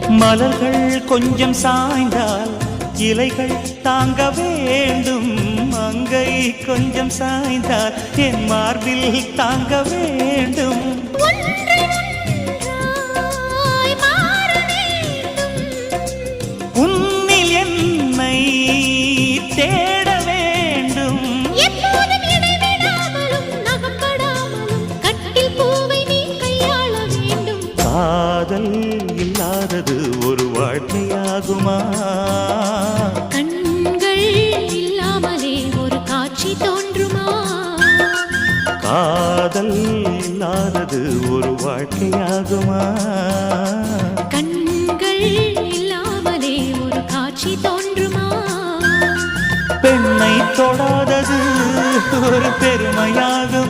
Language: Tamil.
மலர்கள் கொஞ்சம் சாய்ந்தால் இலைகள் தாங்க வேண்டும். மங்கை கொஞ்சம் சாய்ந்தால் என் மார்பில் தாங்க வேண்டும். உன்னில் என்னை தேட வேண்டும். காதல் இல்லாதது ஒரு வாழ்க்கையாகுமா? கண்கள் இல்லாமலே ஒரு காட்சி தோன்றுமா? காதல் இல்லாதது ஒரு வாழ்க்கையாகுமா? கண்கள் இல்லாமலே ஒரு காட்சி தோன்றுமா? பெண்ணை தொடாதது ஒரு பெருமையாகுமா?